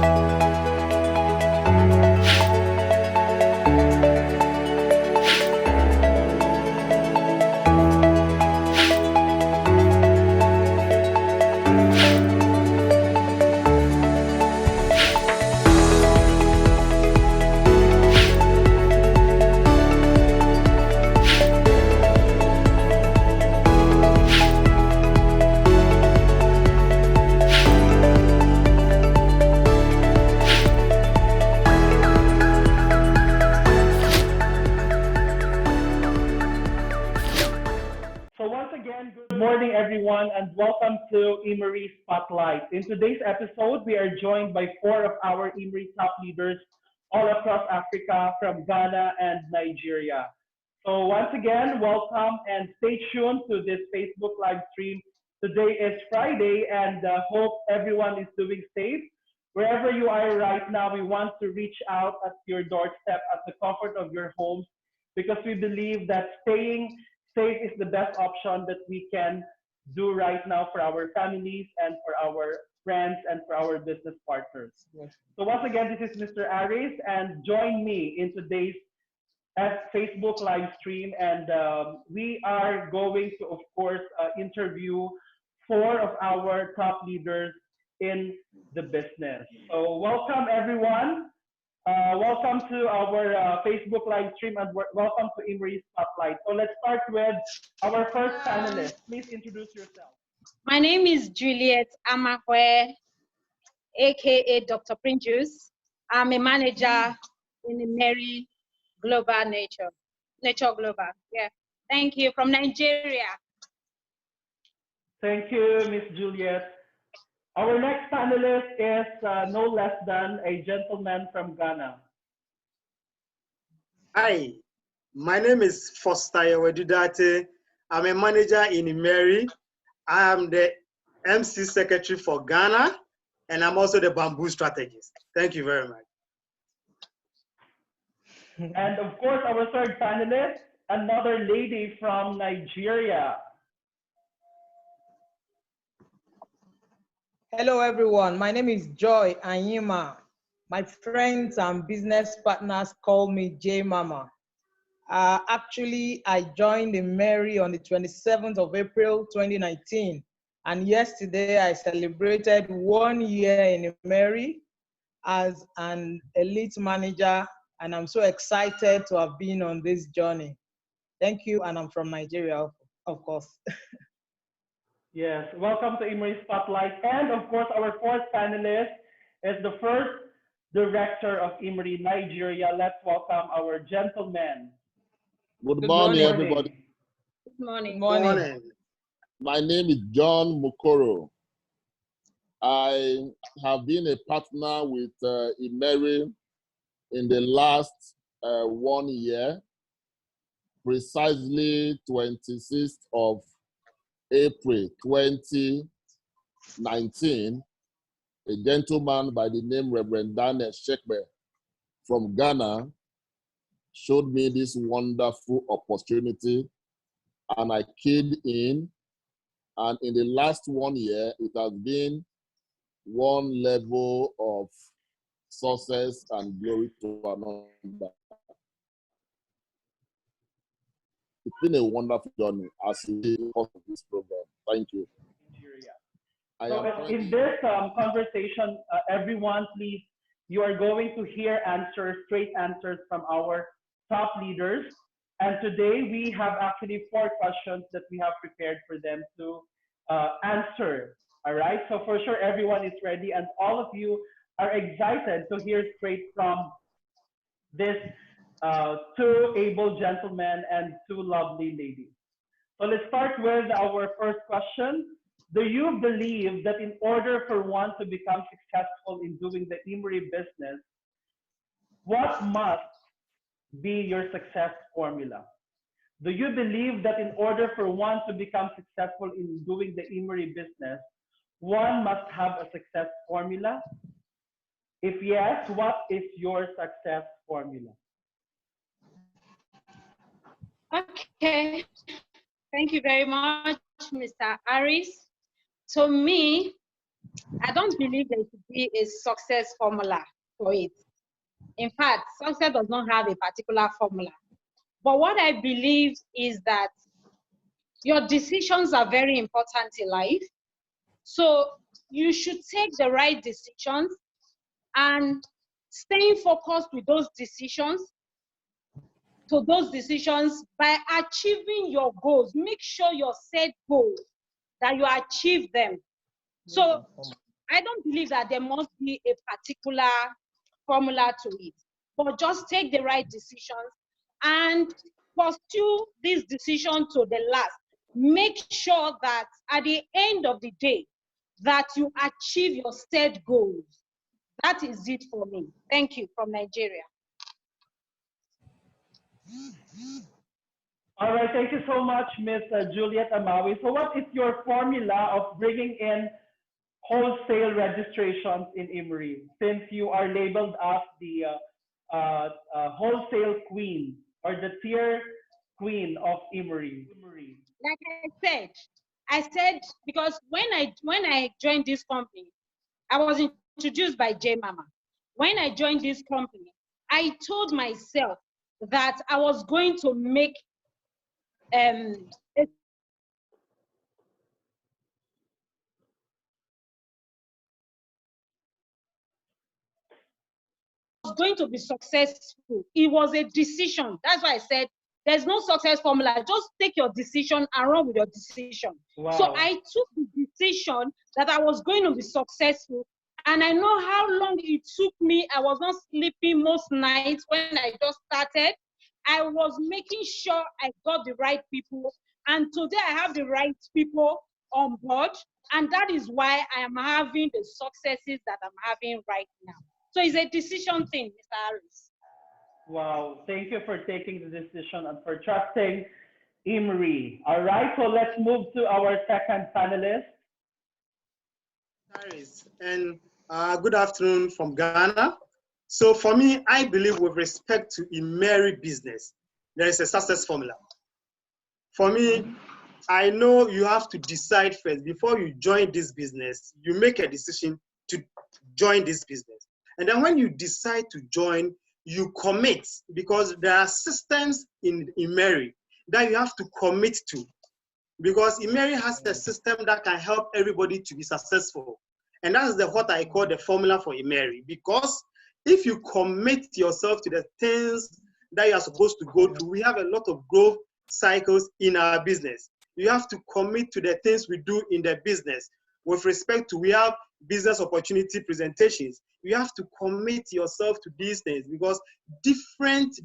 So once again, good morning everyone and welcome to Immeri Spotlight. In today's episode, we are joined by four of our Immeri top leaders all across Africa from Ghana and Nigeria. So once again, welcome and stay tuned to this Facebook live stream. Today is Friday and hope everyone is doing safe. Wherever you are right now, we want to reach out at your doorstep at the comfort of your homes because we believe that staying safe is the best option that we can do right now for our families and for our friends and for our business partners. Yes. So once again, this is Mr. Aris, and join me in today's Facebook live stream. And we are going to, of course, interview four of our top leaders in the business. So welcome, everyone. Welcome to our Facebook live stream and welcome to Immeri Spotlight. So let's start with our first panelist. Please introduce yourself. My name is Juliet Amahwe, aka Dr. Prince. I'm a manager in Immeri Global Nature Global. Yeah. Thank you. From Nigeria. Thank you, Miss Juliet. Our next panelist is no less than a gentleman from Ghana. Hi, my name is Foster Dartey. I'm a manager in Immeri. I am the MC secretary for Ghana, and I'm also the bamboo strategist. Thank you very much. And of course, our third panelist, another lady from Nigeria. Hello everyone, my name is Joy Anyimah. My friends and business partners call me J Mama. Actually, I joined Immeri on the 27th of April 2019, and yesterday I celebrated 1 year in Immeri as an elite manager, and I'm so excited to have been on this journey. Thank you, and I'm from Nigeria, of course. Yes, welcome to Immeri Spotlight. And of course, our fourth panelist is the first director of Immeri Nigeria. Let's welcome our gentleman. Good morning, everybody. Good morning. Good morning. My name is John Mukoro. I have been a partner with Immeri in the last 1 year, precisely 26th of April 2019. A gentleman by the name Reverend Daniel Shekbe from Ghana showed me this wonderful opportunity, and I came in, and in the last 1 year, it has been one level of success and glory to another. It's been a wonderful journey as we of this program. Thank you. So in this conversation, everyone, please, you are going to hear answers, straight answers from our top leaders. And today we have actually 4 questions that we have prepared for them to answer. All right. So for sure, everyone is ready, and all of you are excited to hear straight from this 2 able gentlemen and 2 lovely ladies. So let's start with our first question. Do you believe that in order for one to become successful in doing the Immeri business, what must be your success formula? Do you believe that in order for one to become successful in doing the Immeri business, one must have a success formula? If yes, what is your success formula? Okay. Thank you very much, Mr. Aris. To me, I don't believe there should be a success formula for it. In fact, success does not have a particular formula. But what I believe is that your decisions are very important in life. So you should take the right decisions and staying focused with those decisions by achieving your goals. Make sure your set goals, that you achieve them. So I don't believe that there must be a particular formula to it, but just take the right decisions and pursue this decision to the last. Make sure that at the end of the day, that you achieve your set goals. That is it for me. Thank you from Nigeria. All right, thank you so much, Miss Juliet Amahwe. So what is your formula of bringing in wholesale registrations in Immeri, since you are labeled as the wholesale queen or the tier queen of Immeri? Like I said, because when I joined this company, I was introduced by J Mama. When I joined this company, I told myself that I was going to make a was going to be successful. It was a decision. That's why I said there's no success formula. Just take your decision and run with your decision. Wow. So I took the decision that I was going to be successful. And I know how long it took me. I was not sleeping most nights when I just started. I was making sure I got the right people. And today I have the right people on board. And that is why I am having the successes that I'm having right now. So it's a decision thing, Mr. Harris. Wow, thank you for taking the decision and for trusting Immeri. All right, so let's move to our second panelist. Harris, and good afternoon from Ghana. So for me, I believe with respect to Immeri business, there is a success formula. For me, I know you have to decide first before you join this business. You make a decision to join this business. And then when you decide to join, you commit, because there are systems in Immeri that you have to commit to. Because Immeri has a system that can help everybody to be successful. And that's what I call the formula for Immeri. Because if you commit yourself to the things that you are supposed to go through, we have a lot of growth cycles in our business. You have to commit to the things we do in the business. With respect to, we have business opportunity presentations. You have to commit yourself to these things, because different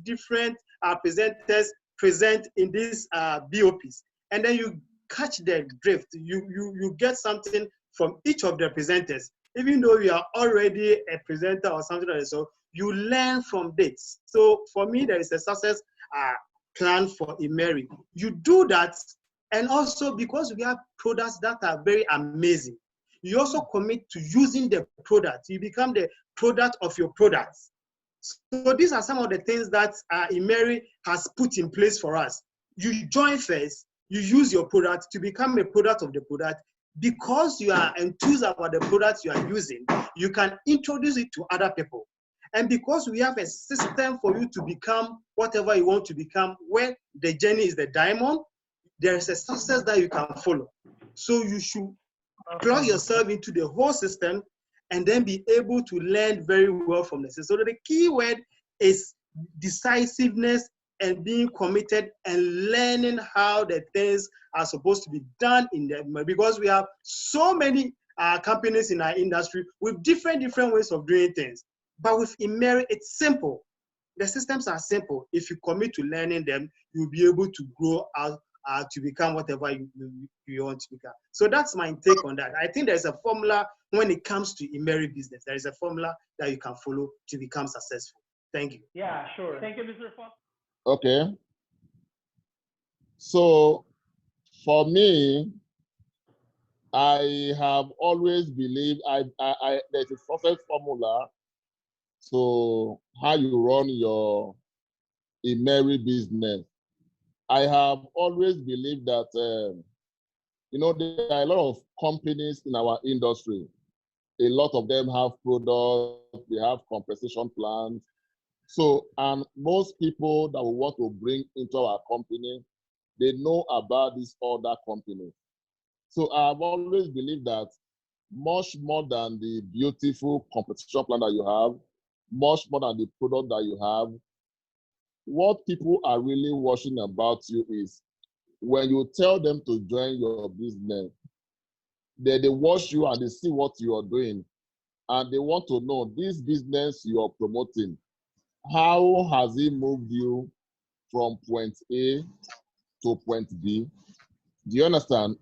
presenters present in these BOPs. And then you catch the drift. You get something from each of the presenters. Even though you are already a presenter or something like that, so you learn from this. So for me, there is a success plan for Immeri. You do that, and also because we have products that are very amazing, you also commit to using the product. You become the product of your products. So these are some of the things that Immeri has put in place for us. You join first, you use your product to become a product of the product. Because you are enthused about the products you are using, you can introduce it to other people. And because we have a system for you to become whatever you want to become, where the journey is the diamond, there is a success that you can follow. So you should plug yourself into the whole system and then be able to learn very well from the system. So the key word is decisiveness and being committed and learning how the things are supposed to be done in the, because we have so many companies in our industry with different ways of doing things. But with Immeri, it's simple. The systems are simple. If you commit to learning them, you'll be able to grow out to become whatever you want to become. So that's my take on that. I think there's a formula when it comes to Immeri business. There is a formula that you can follow to become successful. Thank you. Yeah, sure. Thank you, Mr. Fox. Okay. So for me, I have always believed there's a success formula to how you run your Immeri business. I have always believed that, there are a lot of companies in our industry. A lot of them have products, they have compensation plans. So, and most people that we want to bring into our company, they know about this other company. So I've always believed that much more than the beautiful compensation plan that you have, much more than the product that you have, what people are really watching about you is when you tell them to join your business, they watch you and they see what you are doing. And they want to know this business you are promoting, how has it moved you from point A to point B? Do you understand?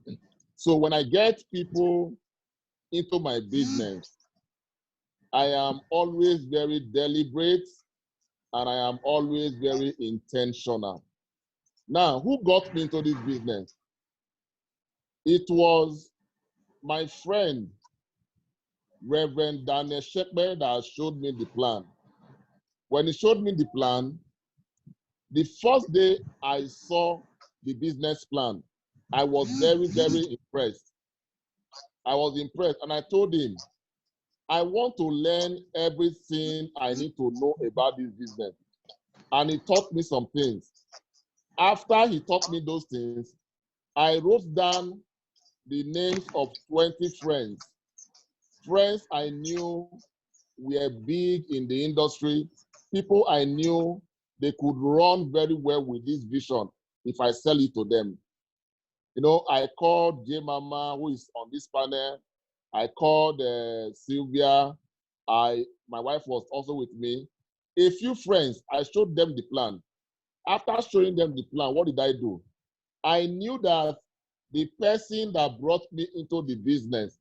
So when I get people into my business, I am always very deliberate and I am always very intentional. Now, who got me into this business? It was my friend, Reverend Daniel Shekbe, that showed me the plan. When he showed me the plan, the first day I saw the business plan, I was very, very impressed. I was impressed and I told him, I want to learn everything I need to know about this business. And he taught me some things. After he taught me those things, I wrote down the names of 20 friends. Friends I knew were big in the industry, people I knew they could run very well with this vision if I sell it to them. You know, I called J Mama, who is on this panel. I called Sylvia. My wife was also with me. A few friends, I showed them the plan. After showing them the plan, what did I do? I knew that the person that brought me into the business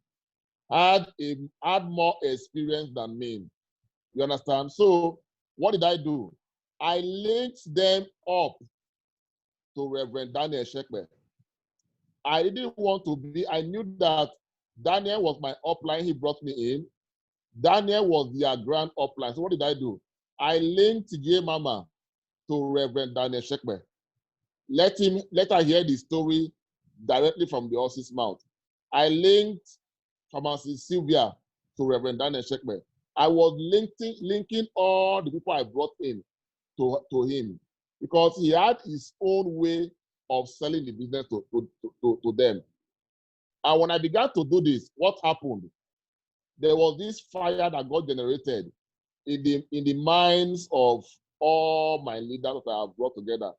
had more experience than me. You understand? So what did I do? I linked them up to Reverend Daniel Shekbe. I didn't want to be, I knew that Daniel was my upline, he brought me in. Daniel was their grand upline. So what did I do? I linked J Mama to Reverend Daniel Shekbe. Let her hear the story directly from the horse's mouth. I linked Pharmacy Sylvia to Reverend Daniel Shekbe. I was linking all the people I brought in to him because he had his own way of selling the business to them. And when I began to do this, what happened? There was this fire that got generated in the minds of all my leaders that I have brought together.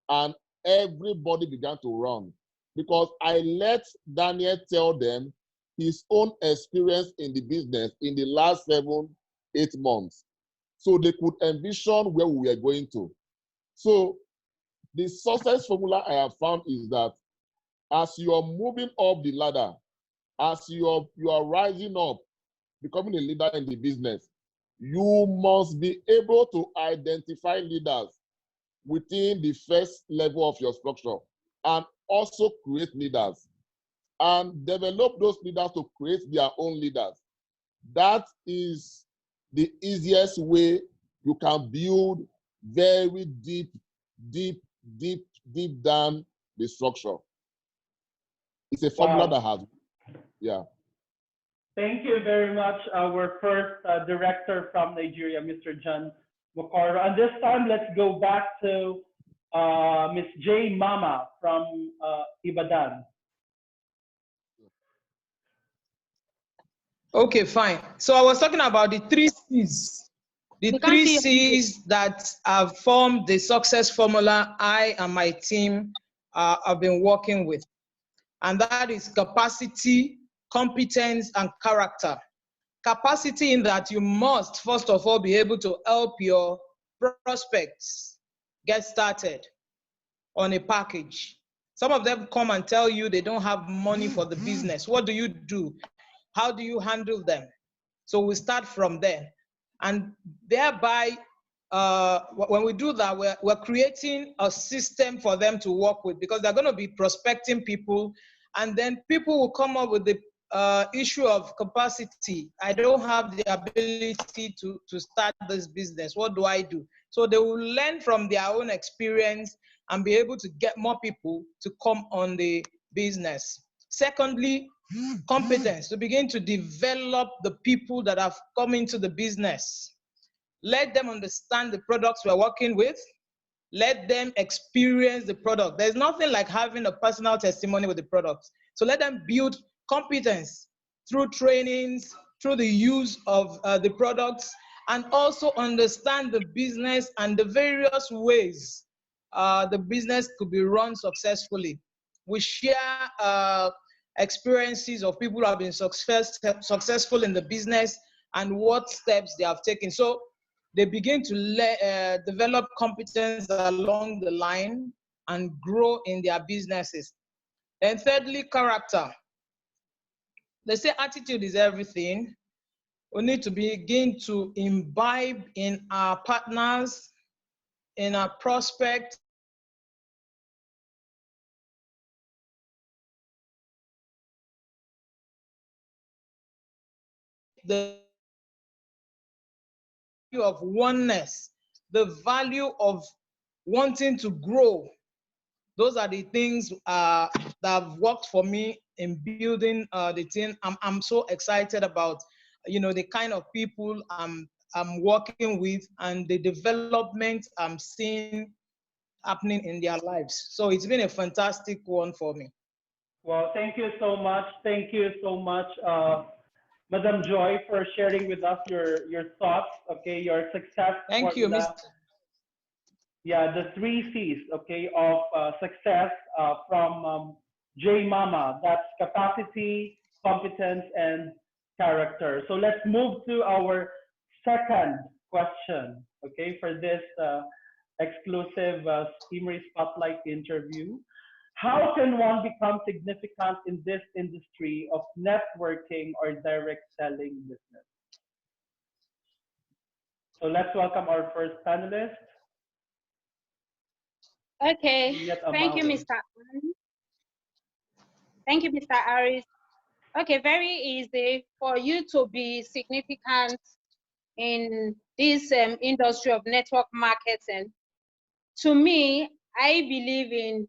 And everybody began to run because I let Daniel tell them his own experience in the business in the last 7-8 months. So they could envision where we were going to. So the success formula I have found is that as you are moving up the ladder, as you are rising up, becoming a leader in the business, you must be able to identify leaders within the first level of your structure and also create leaders and develop those leaders to create their own leaders. That is the easiest way you can build very deep down the structure. It's a formula that has, yeah. Thank you very much, our first director from Nigeria, Mr. John Mukoro. And this time, let's go back to Ms. J Mama from Ibadan. Okay, fine. So I was talking about the 3 C's. The 3 C's that have formed the success formula I and my team have been working with. And that is capacity, competence, and character. Capacity in that you must, first of all, be able to help your prospects get started on a package. Some of them come and tell you they don't have money for the business. What do you do? How do you handle them? So we start from there. And thereby, when we do that, we're creating a system for them to work with because they're going to be prospecting people. And then people will come up with the issue of capacity. I don't have the ability to start this business. What do I do? So they will learn from their own experience and be able to get more people to come on the business. Secondly, competence to begin to develop the people that have come into the business. Let them understand the products we're working with. Let them experience the product. There's nothing like having a personal testimony with the product. So let them build competence through trainings, through the use of the products, and also understand the business and the various ways the business could be run successfully. We share experiences of people who have been successful in the business and what steps they have taken. So they begin to develop competence along the line and grow in their businesses. And thirdly, character. They say attitude is everything. We need to begin to imbibe in our partners, in our prospects, the value of oneness, the value of wanting to grow. Those are the things that have worked for me in building the team. I'm so excited about, the kind of people I'm working with and the development I'm seeing happening in their lives. So it's been a fantastic one for me. Well, thank you so much. Thank you so much, Madam Joy, for sharing with us your thoughts. Okay, your success. Thank you, Mr. Yeah, the 3 C's, okay, of success from J Mama. That's capacity, competence, and character. So let's move to our second question, okay, for this exclusive Immeri Spotlight interview. How can one become significant in this industry of networking or direct selling business? So let's welcome our first panelist. Okay, Juliet, thank you, Mr. Thank you, Mr. Harris. Okay, very easy for you to be significant in this industry of network marketing. To me, I believe in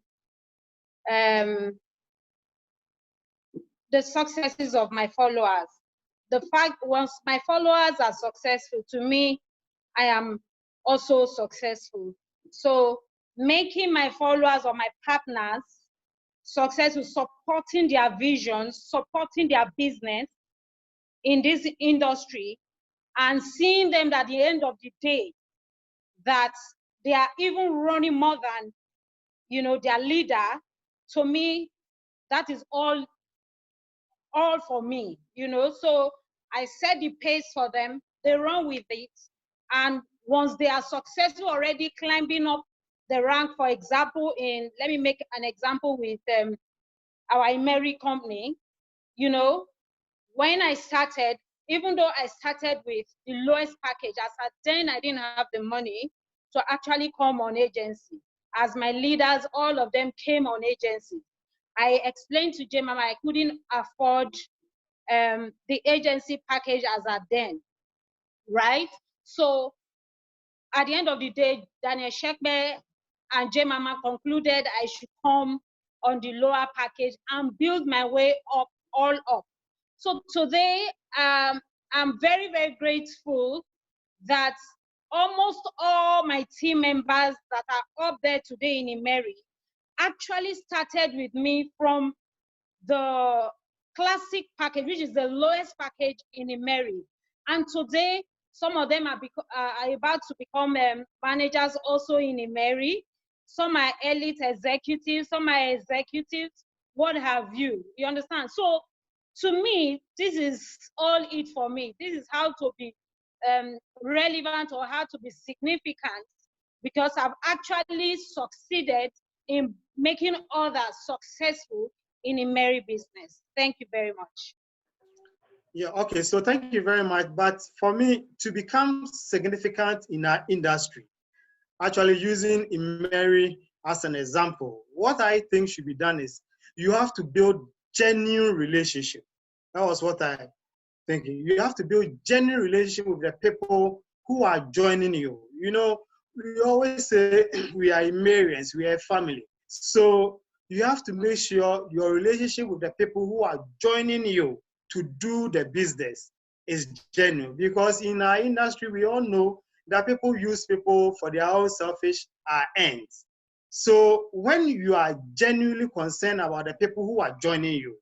the successes of my followers. The fact once my followers are successful, to me, I am also successful. So making my followers or my partners successful, supporting their visions, supporting their business in this industry, and seeing them at the end of the day that they are even running more than, their leader. To me, that is all for me, So I set the pace for them, they run with it, and once they are successful already climbing up the rank, for example, let me make an example with our Immeri company. When I started, even though I started with the lowest package, as at then I didn't have the money to actually come on agency. As my leaders, all of them came on agency. I explained to J Mama I couldn't afford the agency package as at then, right? So at the end of the day, Daniel Shekbe and J Mama concluded I should come on the lower package and build my way up, all up. So today, I'm very, very grateful that almost all my team members that are up there today in Immeri actually started with me from the classic package, which is the lowest package in Immeri. And today, some of them are about to become managers also in Immeri. Some are elite executives, some are executives, what have you. You understand? So to me, this is all it for me. This is how to be relevant or how to be significant, because I've actually succeeded in making others successful in Immeri business. Thank you very much. Yeah, okay, so thank you very much. But for me, to become significant in our industry, actually using Immeri as an example, what I think should be done is you have to build genuine relationship. That was what I think. You have to build genuine relationship with the people who are joining you. We always say we are Immerians, we are a family. So you have to make sure your relationship with the people who are joining you to do the business is genuine. Because in our industry, we all know that people use people for their own selfish ends. So when you are genuinely concerned about the people who are joining you,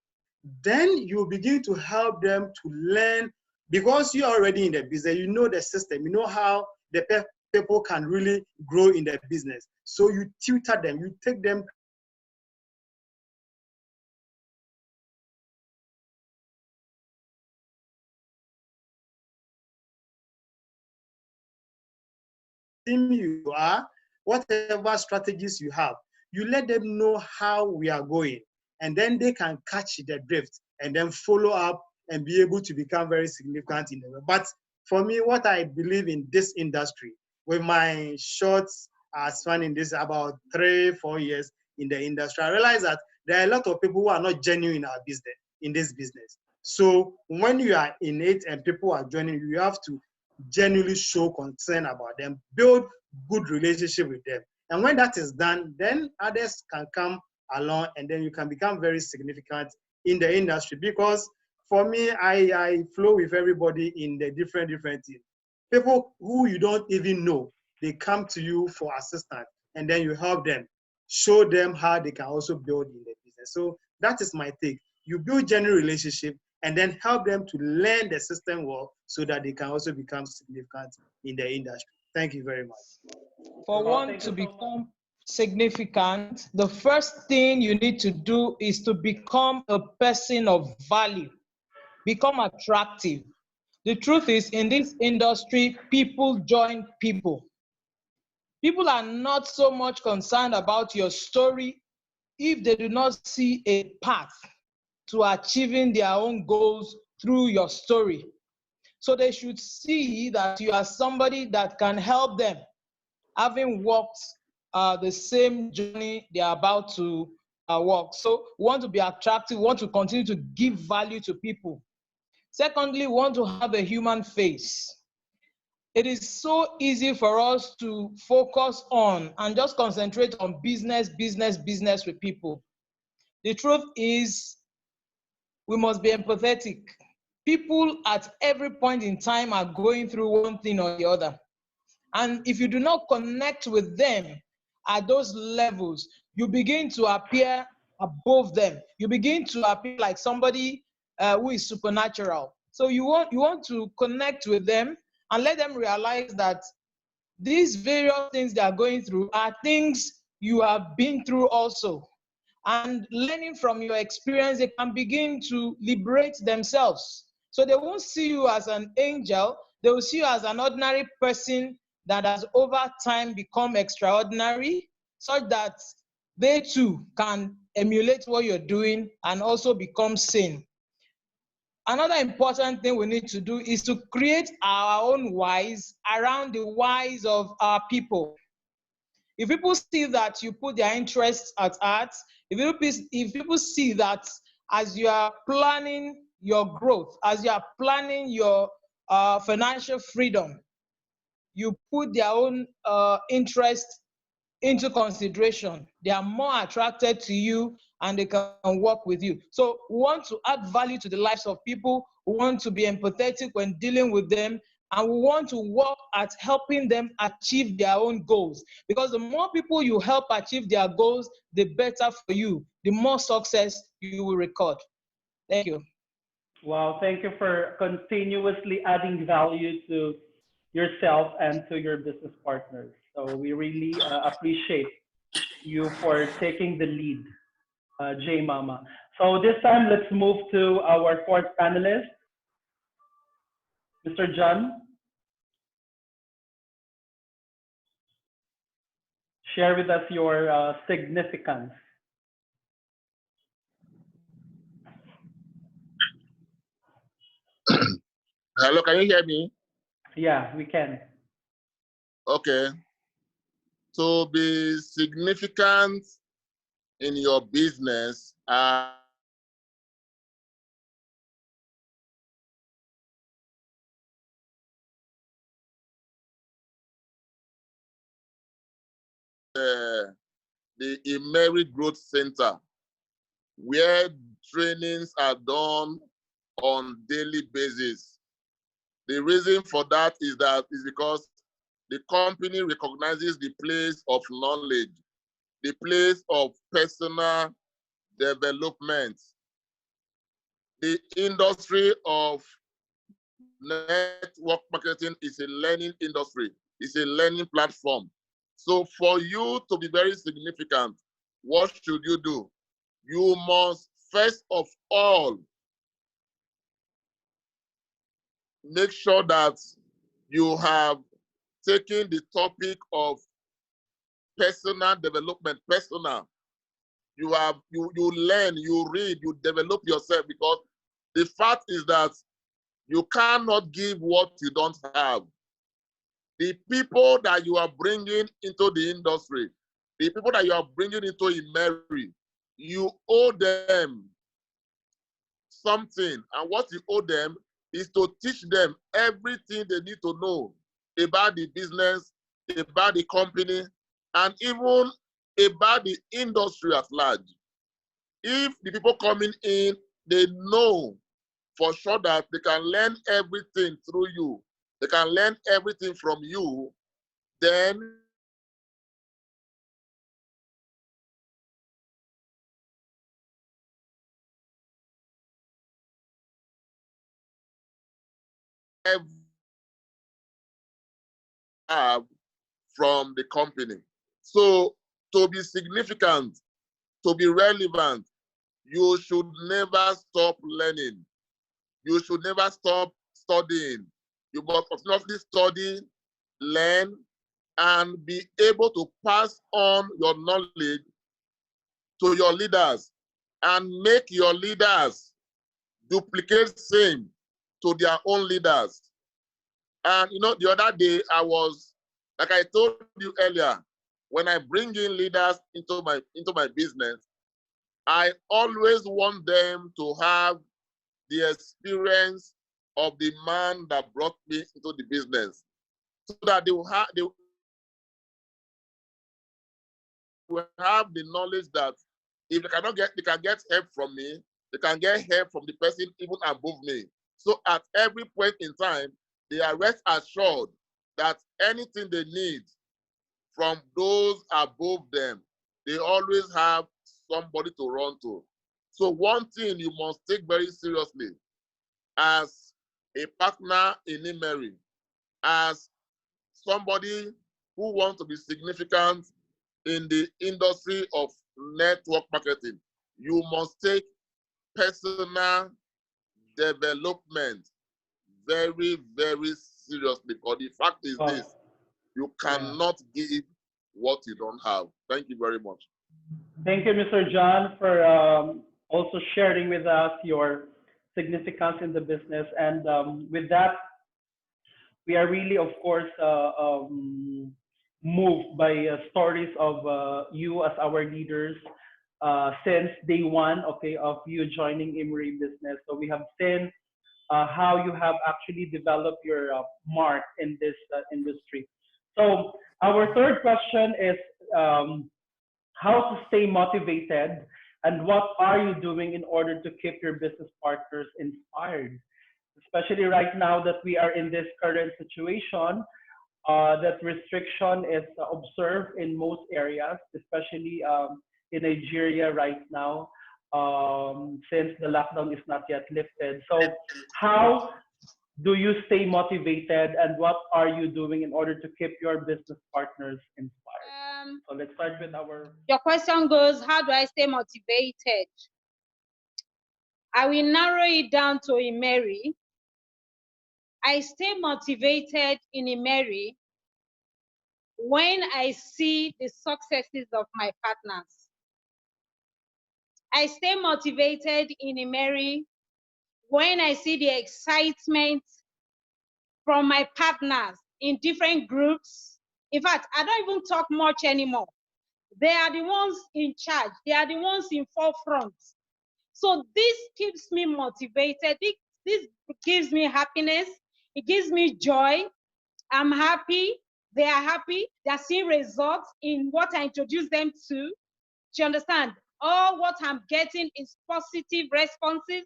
then you begin to help them to learn, because you're already in the business, you know the system, you know how the people can really grow in the business. So you tutor them, you take them team you are, whatever strategies you have, you let them know how we are going, and then they can catch the drift and then follow up and be able to become very significant in the way. But for me, what I believe in this industry, with my short span in this about 3-4 years in the industry, I realize that there are a lot of people who are not genuine in our business, in this business. So when you are in it and people are joining you, you have to genuinely show concern about them, build good relationship with them. And when that is done, then others can come along and then you can become very significant in the industry. Because for me, I flow with everybody in the different teams. People who you don't even know, they come to you for assistance and then you help them, show them how they can also build in the business. So that is my take. You build genuine relationship and then help them to learn the system well so that they can also become significant in the industry. Thank you very much. For one to become significant, the first thing you need to do is to become a person of value, become attractive. The truth is, in this industry, people join people. People are not so much concerned about your story if they do not see a path to achieving their own goals through your story. So they should see that you are somebody that can help them, having walked the same journey they are about to walk. So we want to be attractive, we want to continue to give value to people. Secondly, we want to have a human face. It is so easy for us to focus on and just concentrate on business with people. The truth is, we must be empathetic. People at every point in time are going through one thing or the other. And if you do not connect with them at those levels, you begin to appear above them. You begin to appear like somebody who is supernatural. So you want to connect with them and let them realize that these various things they are going through are things you have been through also. And learning from your experience, they can begin to liberate themselves. So they won't see you as an angel, they will see you as an ordinary person that has over time become extraordinary, such that they too can emulate what you're doing and also become sane. Another important thing we need to do is to create our own whys around the whys of our people. If people see that you put their interests at heart, if people see that as you are planning your growth, as you are planning your financial freedom, you put their own interest into consideration, they are more attracted to you and they can work with you. So we want to add value to the lives of people. We want to be empathetic when dealing with them, and we want to work at helping them achieve their own goals. Because the more people you help achieve their goals, the better for you, the more success you will record. Thank you. Wow, thank you for continuously adding value to yourself and to your business partners. So we really appreciate you for taking the lead, J Mama. So this time, let's move to our fourth panelist, Mr. John. Share with us your significance. Hello, can you hear me? Yeah, we can. Okay. To be significant in your business, the Immeri Growth Center, where trainings are done on daily basis. The reason for that is because the company recognizes the place of knowledge, the place of personal development. The industry of network marketing is a learning industry. It's a learning platform. So for you to be very significant, what should you do? You must first of all make sure that you have taken the topic of personal development, personal. You learn, you read, you develop yourself, because the fact is that you cannot give what you don't have. The people that you are bringing into the industry, the people that you are bringing into Immeri, you owe them something. And what you owe them is to teach them everything they need to know about the business, about the company, and even about the industry at large. If the people coming in, they know for sure that they can learn everything through you, they can learn everything from you, then have from the company. So to be significant, to be relevant, you should never stop learning. You should never stop studying. You must continuously study, learn, and be able to pass on your knowledge to your leaders and make your leaders duplicate same to their own leaders. And you know, the other day I was, like I told you earlier, when I bring in leaders into my business, I always want them to have the experience of the man that brought me into the business, so that they will have the knowledge that if they can get help from me, they can get help from the person even above me. So at every point in time, they are rest assured that anything they need from those above them, they always have somebody to run to. So one thing you must take very seriously as a partner in Immeri, as somebody who wants to be significant in the industry of network marketing, you must take personal development very, very seriously. Because the fact is this, you cannot give what you don't have. Thank you very much. Thank you, Mr. John, for also sharing with us your significance in the business. And with that, we are really, of course, moved by stories of you as our leaders since day one, okay, of you joining Immeri business. So we have seen how you have actually developed your mark in this industry. So our third question is how to stay motivated, and what are you doing in order to keep your business partners inspired? Especially right now that we are in this current situation, that restriction is observed in most areas, especially in Nigeria right now, since the lockdown is not yet lifted. So how do you stay motivated, and what are you doing in order to keep your business partners inspired? So let's start with your question goes, how do I stay motivated? I will narrow it down to Immeri. I stay motivated in Immeri when I see the successes of my partners. I stay motivated in Immeri when I see the excitement from my partners in different groups. In fact, I don't even talk much anymore. They are the ones in charge. They are the ones in forefront. So this keeps me motivated. This gives me happiness. It gives me joy. I'm happy. They are happy. They're seeing results in what I introduce them to. Do you understand? All what I'm getting is positive responses.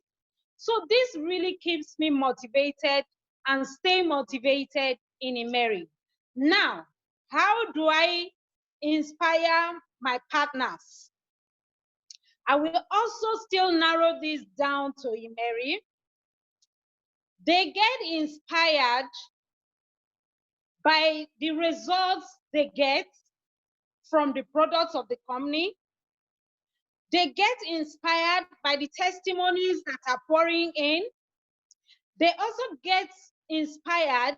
So this really keeps me motivated and stay motivated in Immeri. Now, how do I inspire my partners? I will also still narrow this down to Immeri. They get inspired by the results they get from the products of the company. They get inspired by the testimonies that are pouring in. They also get inspired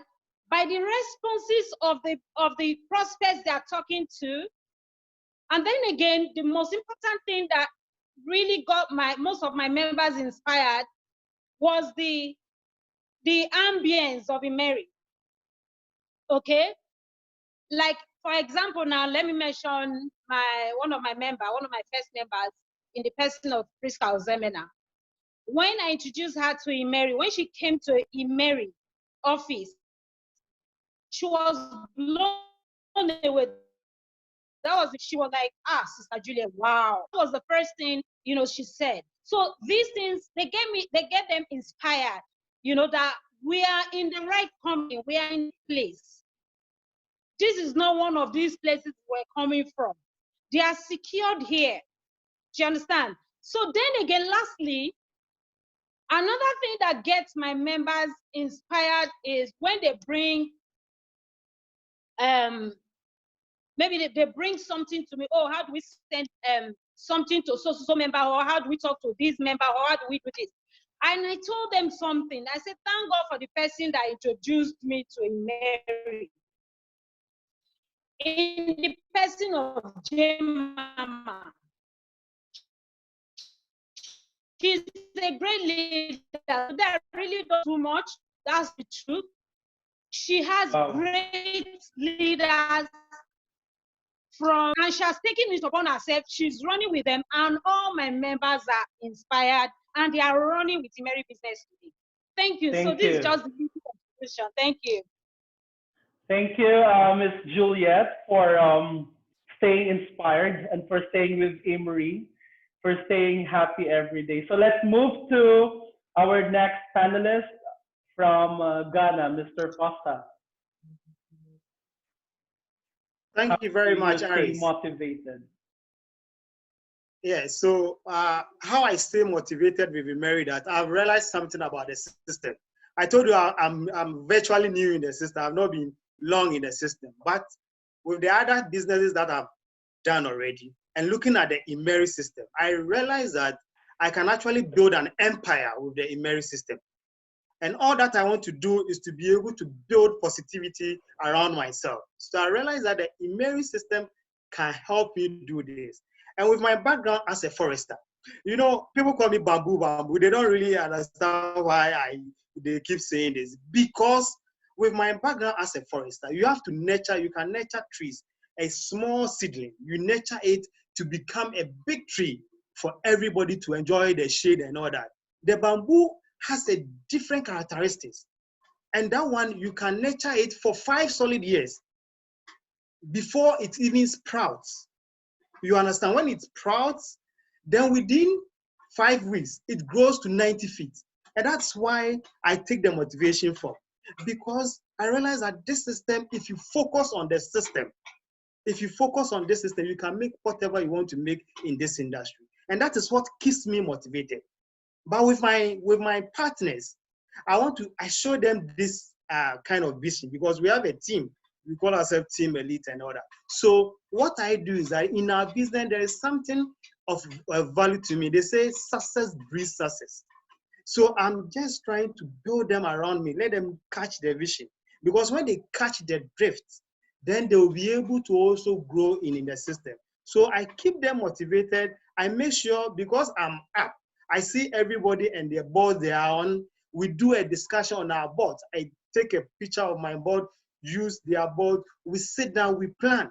by the responses of the prospects they are talking to. And then again, the most important thing that really got most of my members inspired was the ambience of Immeri. Okay? Like, for example, now let me mention one of my first members in the person of Priska Ozemena. When I introduced her to Immeri, when she came to Immeri office, she was blown away. She was like, Sister Juliet, wow. That was the first thing, she said. So these things, they get them inspired, that we are in the right company, we are in place. This is not one of these places we're coming from. They are secured here. Do you understand? So then again, lastly, another thing that gets my members inspired is when they bring, maybe they bring something to me. Oh, how do we send something to so member, or how do we talk to this member, or how do we do this? And I told them something. I said, thank God for the person that introduced me to Immeri. In the person of Mama. She's a great leader. That really does too much. That's the truth. She has great leaders and she has taken it upon herself. She's running with them, and all my members are inspired, and they are running with Immeri business today. Thank you. So this is just the contribution. Thank you. Thank you, Ms. Juliet, for staying inspired and for staying with Immeri, for staying happy every day. So let's move to our next panelist from Ghana, Mr. Costa. Thank you very much, Aris. Motivated. Yeah, so how I stay motivated with Immeri, that I've realized something about the system. I told you I'm virtually new in the system. I've not been long in the system, but with the other businesses that I've done already and looking at the Immeri system, I realized that I can actually build an empire with the Immeri system. And all that I want to do is to be able to build positivity around myself. So I realized that the Immeri system can help me do this. And with my background as a forester, people call me bamboo. They don't really understand why they keep saying this. Because with my background as a forester, you can nurture trees. A small seedling, you nurture it to become a big tree for everybody to enjoy the shade and all that. The bamboo has a different characteristics. And that one, you can nurture it for 5 solid years before it even sprouts. You understand? When it sprouts, then within 5 weeks, it grows to 90 feet. And that's why I take the motivation for. Because I realize that this system, if you focus on the system, you can make whatever you want to make in this industry. And that is what keeps me motivated. But with my partners, I show them this kind of vision, because we have a team. We call ourselves Team Elite and all that. So what I do is that in our business, there is something of value to me. They say success breeds success. So I'm just trying to build them around me, let them catch the vision. Because when they catch the drift, then they will be able to also grow in the system. So I keep them motivated. I make sure, because I'm up, I see everybody and their board they are on. We do a discussion on our board. I take a picture of my board, use their board. We sit down, we plan.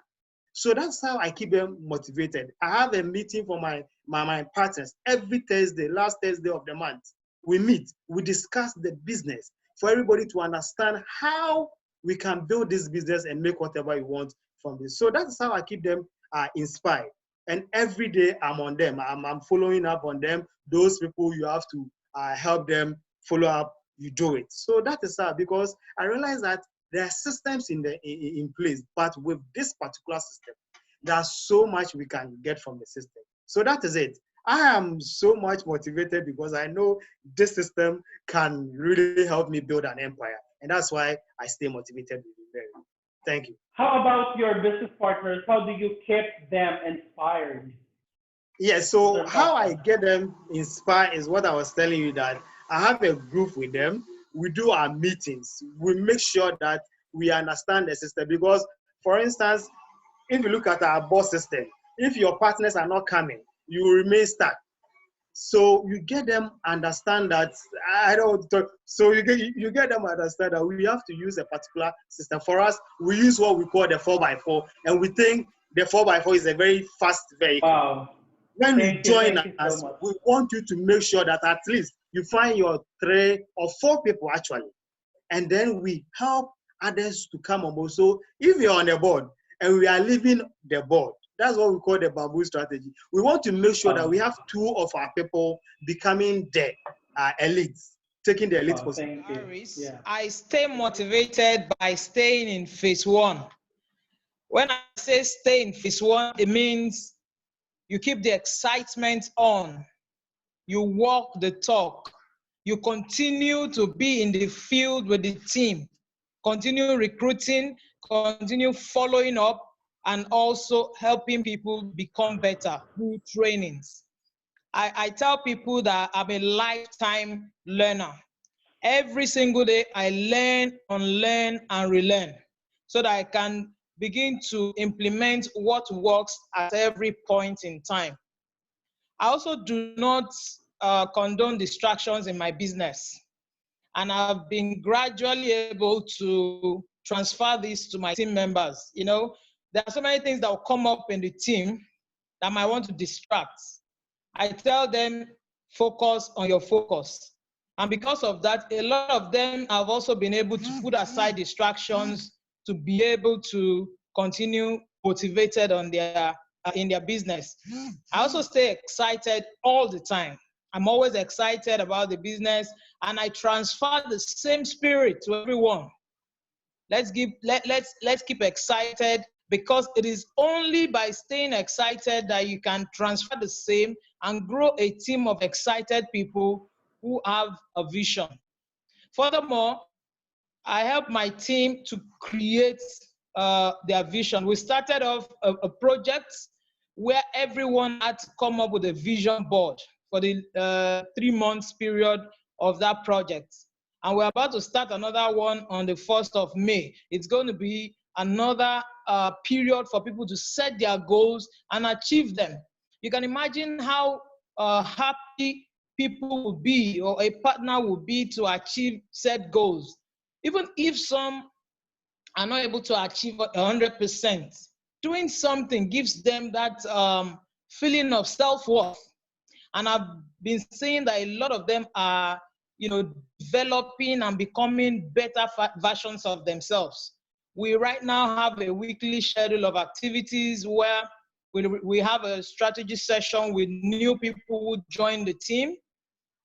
So that's how I keep them motivated. I have a meeting for my partners every Thursday, last Thursday of the month. We meet, we discuss the business for everybody to understand how we can build this business and make whatever we want from this. So that's how I keep them inspired. And every day I'm on them. I'm following up on them. Those people you have to help them follow up, you do it. So that is sad because I realize that there are systems in place, but with this particular system, there's so much we can get from the system. So that is it. I am so much motivated because I know this system can really help me build an empire. And that's why I stay motivated with Immeri. Thank you. How about your business partners? How do you keep them inspired? Yeah, so how I get them inspired is what I was telling you, that I have a group with them. We do our meetings. We make sure that we understand the system because, for instance, if you look at our boss system, if your partners are not coming, you will remain stuck. So you get them understand that I don't talk. So you get them understand that we have to use a particular system. For us, we use what we call the 4x4, and we think the 4x4 is a very fast vehicle. Wow. When you join us, so we want you to make sure that at least you find your 3 or 4 people actually, and then we help others to come on board. So if you're on the board and we are leaving the board, that's what we call the bamboo strategy. We want to make sure that we have 2 of our people becoming the elites, taking the elite position. Yeah. I stay motivated by staying in phase 1. When I say stay in phase 1, it means you keep the excitement on. You walk the talk. You continue to be in the field with the team. Continue recruiting, continue following up, and also helping people become better through trainings. I tell people that I'm a lifetime learner. Every single day, I learn, unlearn, and relearn so that I can begin to implement what works at every point in time. I also do not condone distractions in my business. And I've been gradually able to transfer this to my team members. You know, there are so many things that will come up in the team that might want to distract. I tell them, focus on your focus. And because of that, a lot of them have also been able to put aside distractions to be able to continue motivated on their in their business. I also stay excited all the time. I'm always excited about the business, and I transfer the same spirit to everyone. Let's keep excited, because it is only by staying excited that you can transfer the same and grow a team of excited people who have a vision. Furthermore, I help my team to create their vision. We started off a project where everyone had to come up with a vision board for the 3 months period of that project. And we're about to start another one on the 1st of May. It's going to be another period for people to set their goals and achieve them. You can imagine how happy people will be, or a partner will be, to achieve set goals. Even if some are not able to achieve 100%, doing something gives them that feeling of self-worth. And I've been seeing that a lot of them are, developing and becoming better versions of themselves. We right now have a weekly schedule of activities where we have a strategy session with new people who join the team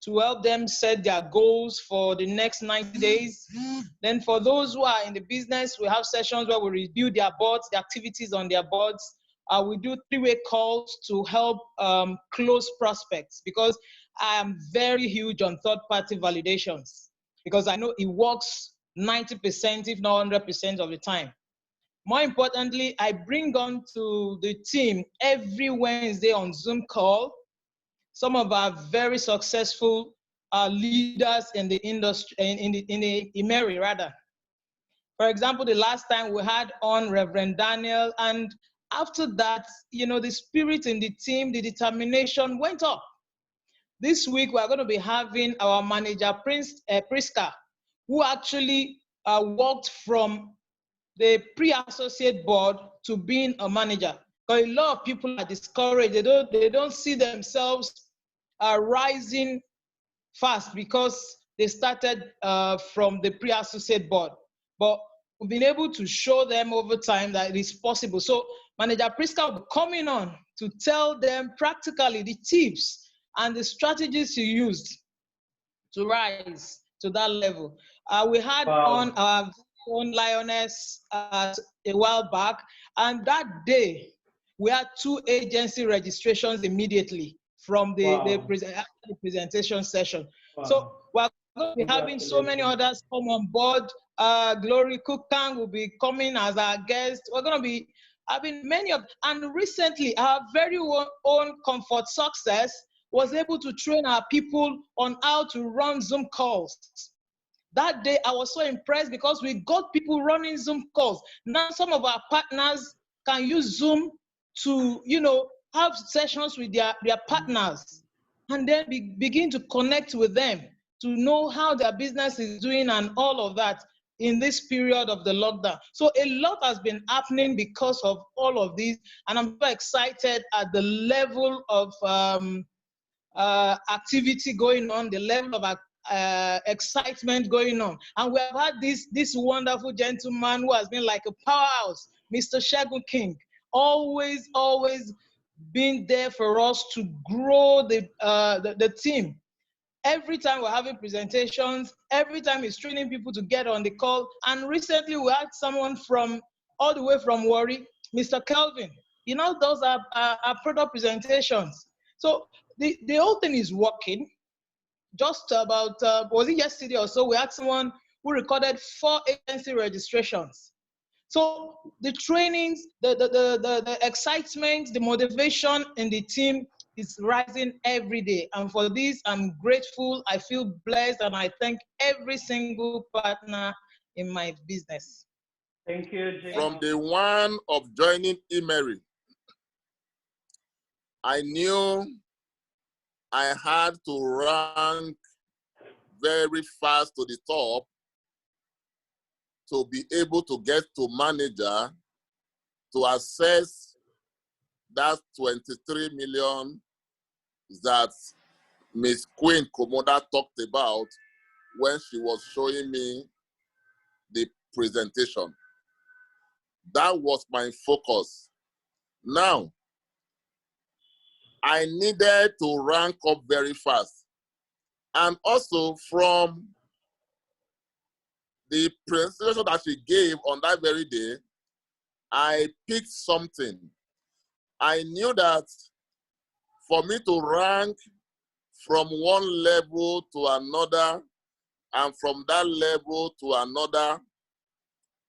to help them set their goals for the next 90 days. Then for those who are in the business, we have sessions where we review their boards, the activities on their boards. We do 3-way calls to help close prospects, because I am very huge on third-party validations, because I know it works 90%, if not 100% of the time. More importantly, I bring on to the team every Wednesday on Zoom call some of our very successful leaders in the industry, in the Immeri rather. For example, the last time we had on Reverend Daniel, and after that, the spirit in the team, the determination went up. This week, we're going to be having our manager, Priska, who actually walked from the pre-associate board to being a manager. Because a lot of people are discouraged. They don't see themselves rising fast because they started from the pre-associate board. But we've been able to show them over time that it is possible. So Manager Priska will be coming on to tell them practically the tips and the strategies you used to rise to that level. We had on our own lioness a while back, and that day we had 2 agency registrations immediately from the presentation session. So we're going to be having so many others come on board. Glory Kukang will be coming as our guest. We're going to be having many of, and recently our very own Comfort Success was able to train our people on how to run Zoom calls. That day, I was so impressed because we got people running Zoom calls. Now, some of our partners can use Zoom to, have sessions with their partners and then begin to connect with them to know how their business is doing and all of that in this period of the lockdown. So a lot has been happening because of all of these, and I'm so excited at the level of activity going on, the level of excitement going on. And we have had this wonderful gentleman who has been like a powerhouse, Mr. Shegun King, always been there for us to grow the team. Every time we're having presentations, every time he's training people to get on the call. And recently we had someone from all the way from Warri, Mr. Kelvin. Those are our product presentations. So the whole thing is working. Just about, was it yesterday or so, we had someone who recorded 4 agency registrations. So the trainings, the excitement, the motivation in the team is rising every day. And for this, I'm grateful, I feel blessed, and I thank every single partner in my business. Thank you, Jay. From the one of joining Immeri, I knew I had to rank very fast to the top to be able to get to manager to assess that 23 million that Miss Queen Komoda talked about when she was showing me the presentation. That was my focus. Now, I needed to rank up very fast. And also from the presentation that she gave on that very day, I picked something. I knew that for me to rank from one level to another and from that level to another,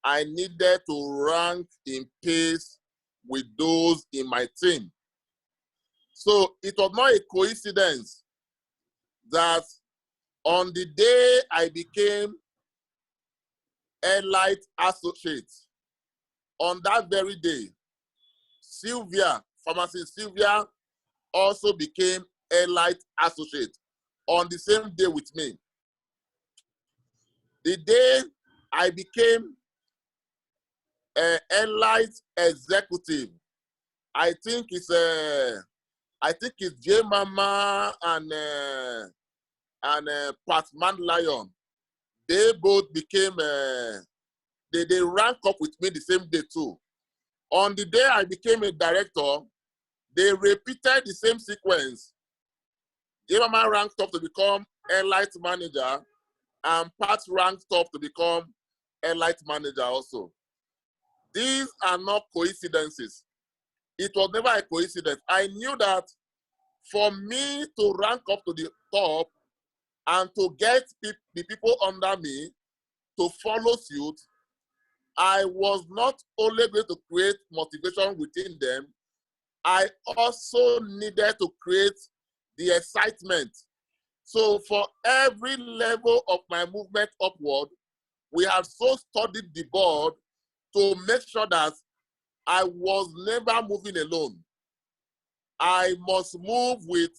I needed to rank in pace with those in my team. So it was not a coincidence that on the day I became Elite Associate, on that very day, Sylvia, pharmacist Sylvia, also became Elite Associate on the same day with me. The day I became Elite Executive, I think it's J Mama and Pat Lion. They both became they rank up with me the same day too. On the day I became a director, they repeated the same sequence. J Mama ranked up to become Elite Manager, and Pat ranked up to become Elite Manager also. These are not coincidences. It was never a coincidence. I knew that for me to rank up to the top and to get the people under me to follow suit, I was not only going to create motivation within them, I also needed to create the excitement. So for every level of my movement upward, we have so studied the board to make sure that I was never moving alone. I must move with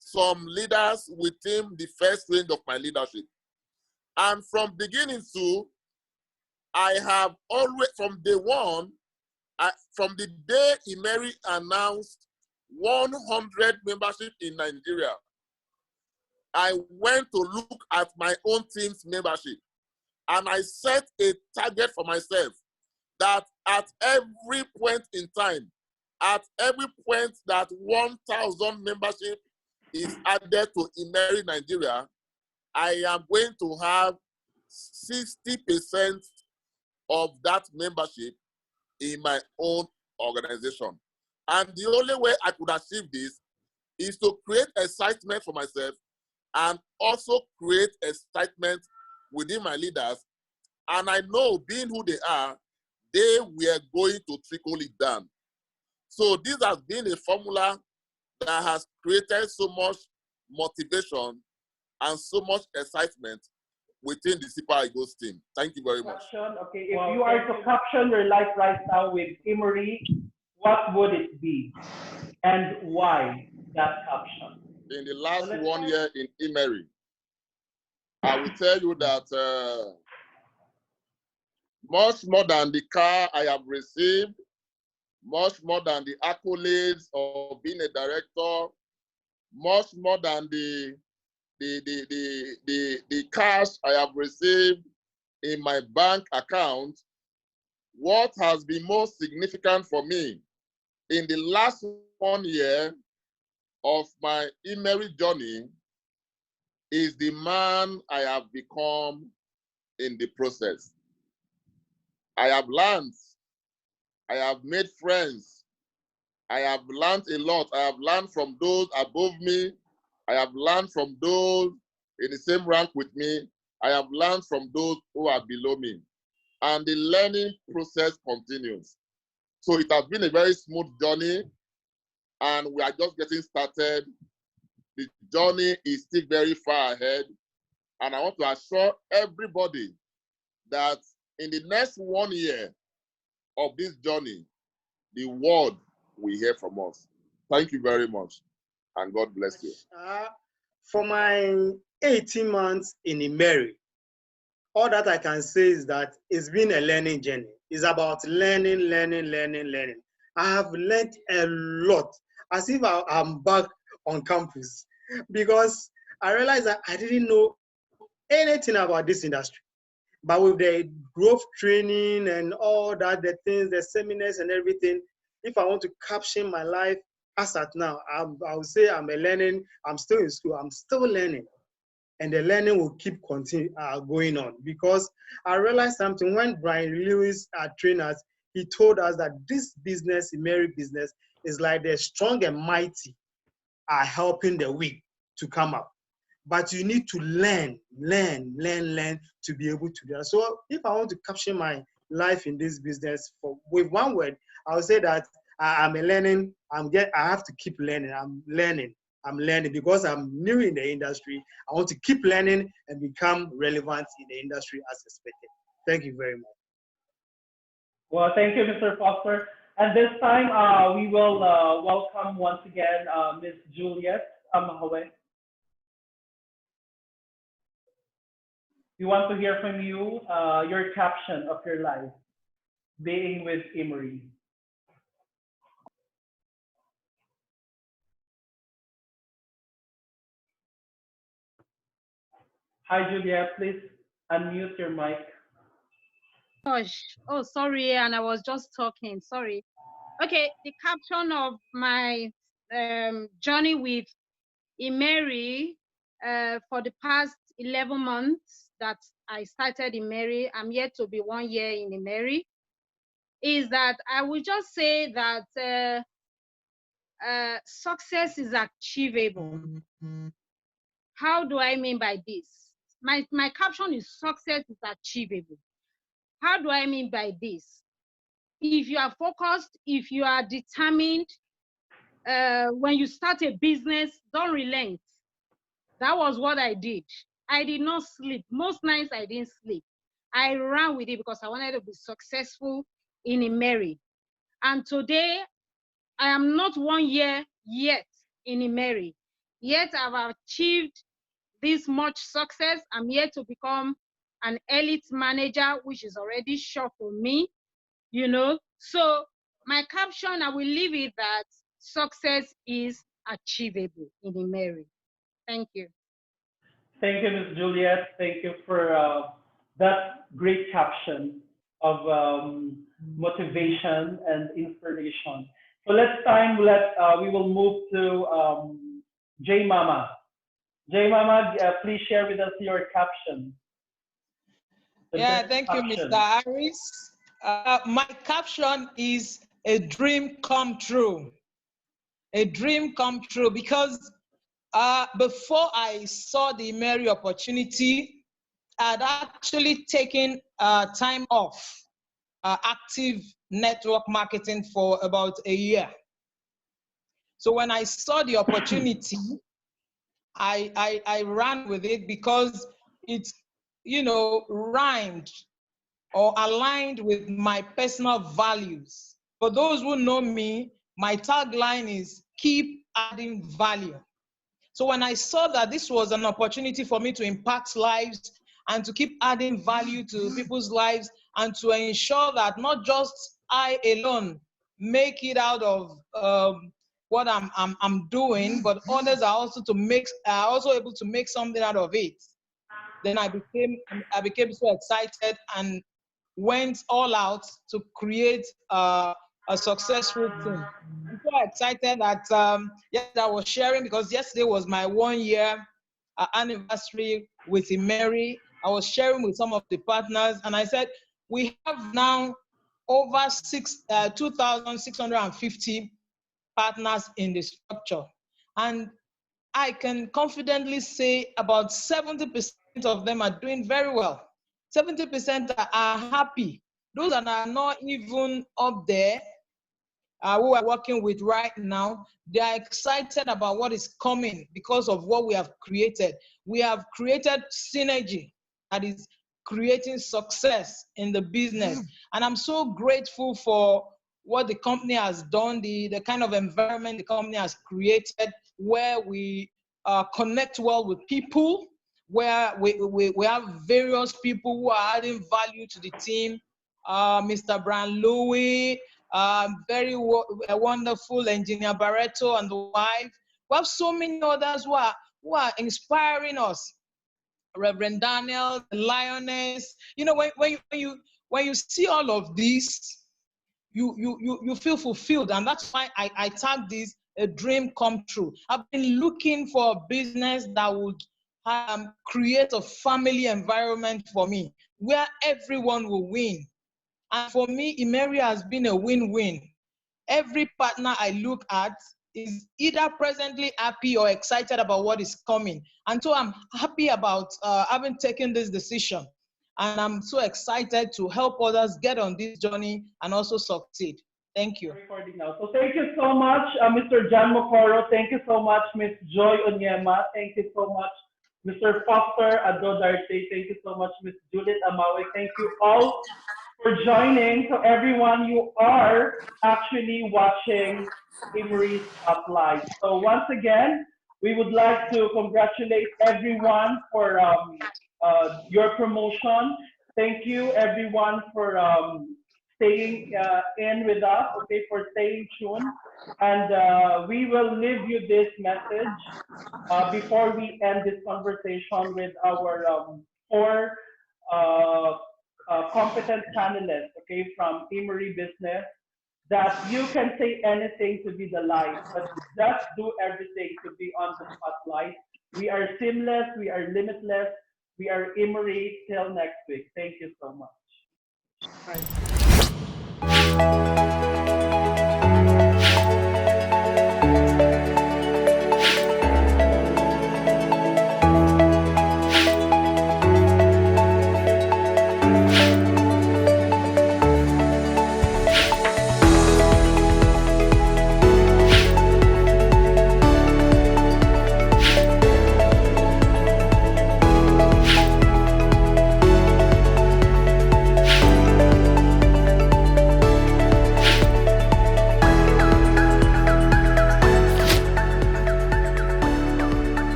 some leaders within the first range of my leadership. And from beginning to, I have always, from day one, from the day Immeri announced 100 membership in Nigeria, I went to look at my own team's membership. And I set a target for myself that at every point in time, at every point that 1,000 membership is added to Immeri Nigeria, I am going to have 60% of that membership in my own organization. And the only way I could achieve this is to create excitement for myself and also create excitement within my leaders. And I know, being who they are, they were going to trickle it down. So this has been a formula that has created so much motivation and so much excitement within the Super Eagles team. Thank you very much. Okay, if you are to caption your life right now with Immeri, what would it be? And why that caption? In the last 1 year in Immeri, I will tell you that much more than the car I have received, much more than the accolades of being a director, much more than the cash I have received in my bank account, what has been most significant for me in the last 1 year of my Immeri journey is the man I have become in the process. I have learned, I have made friends, I have learned a lot. I have learned from those above me, I have learned from those in the same rank with me, I have learned from those who are below me. And the learning process continues. So it has been a very smooth journey, and we are just getting started. The journey is still very far ahead, and I want to assure everybody that in the next 1 year of this journey, the world will hear from us. Thank you very much, and God bless you. For my 18 months in Immeri, all that I can say is that it's been a learning journey. It's about learning. I have learned a lot, as if I'm back on campus, because I realized that I didn't know anything about this industry. But with the growth training and all that, the things, the seminars and everything, if I want to caption my life as at now, I would say I'm still in school, I'm still learning. And the learning will keep going on, because I realized something when Brian Lewis trained us. He told us that this business, Immeri business, is like the strong and mighty are helping the weak to come up. But you need to learn to be able to do that. So if I want to capture my life in this business with one word, I would say that I'm learning. I have to keep learning. I'm learning because I'm new in the industry. I want to keep learning and become relevant in the industry as expected. Thank you very much. Well, thank you, Mr. Foster. And this time, we will welcome once again Ms. Juliet Amahwe. We want to hear from you your caption of your life, being with Immeri. Hi, Juliet. Please unmute your mic. Gosh, oh, sorry, and I was just talking, sorry. Okay, the caption of my journey with Immeri for the past 11 months that I started Immeri, I'm yet to be 1 year in Immeri, is that I will just say that success is achievable. How do I mean by this? My caption is success is achievable. How do I mean by this? If you are focused, if you are determined, when you start a business, don't relent. That was what I did. I did not sleep. Most nights I didn't sleep. I ran with it because I wanted to be successful in Immeri. And today, I am not 1 year yet in Immeri. Yet I've achieved this much success. I'm yet to become an elite manager, which is already sure for me, you know. So my caption, I will leave it that success is achievable in Immeri. Thank you. Thank you, Ms. Juliet. Thank you for that great caption of motivation and inspiration. So we will move to J Mama. J Mama, please share with us your caption. Yeah, thank you, Mr. Harris. My caption is a dream come true. A dream come true, because before I saw the Immeri opportunity, I'd actually taken time off active network marketing for about a year. So when I saw the opportunity, I ran with it because it's, you know, rhymed or aligned with my personal values. For those who know me, my tagline is keep adding value. So when I saw that this was an opportunity for me to impact lives and to keep adding value to people's lives and to ensure that not just I alone make it out of what I'm doing, but others are also able to make something out of it. Then I became so excited and went all out to create a successful team. I'm so excited that I was sharing, because yesterday was my 1 year anniversary with Immeri. I was sharing with some of the partners, and I said, we have now over 2,650 partners in the structure. And I can confidently say about 70% of them are doing very well. 70% are happy. Those that are not even up there, who are working with right now, they are excited about what is coming because of what we have created. We have created synergy that is creating success in the business. And I'm so grateful for what the company has done, the kind of environment the company has created, where we connect well with people, where we have various people who are adding value to the team. Mr. Brian Louis, very wonderful engineer Barreto and the wife. We have so many others who are inspiring us. Reverend Daniel, the Lioness. You know, when you see all of these, you feel fulfilled, and that's why I tag this a dream come true. I've been looking for a business that would create a family environment for me, where everyone will win. And for me, Immeri has been a win-win. Every partner I look at is either presently happy or excited about what is coming. And so I'm happy about having taken this decision. And I'm so excited to help others get on this journey and also succeed. Thank you. Recording now. So thank you so much, Mr. John Mukoro. Thank you so much, Ms. Joy Anyimah. Thank you so much, Mr. Foster Dartey. Thank you so much, Ms. Juliet Amahwe. Thank you all for joining. So everyone, you are actually watching Immeri's Spotlight. So once again, we would like to congratulate everyone for your promotion. Thank you everyone for staying in with us, okay, for staying tuned. And we will leave you this message before we end this conversation with our four competent panelists, okay, from Immeri Business, that you can say anything to be the light, but just do everything to be on the spotlight. We are seamless, we are limitless, we are Immeri. Till next week. Thank you so much. Thank you.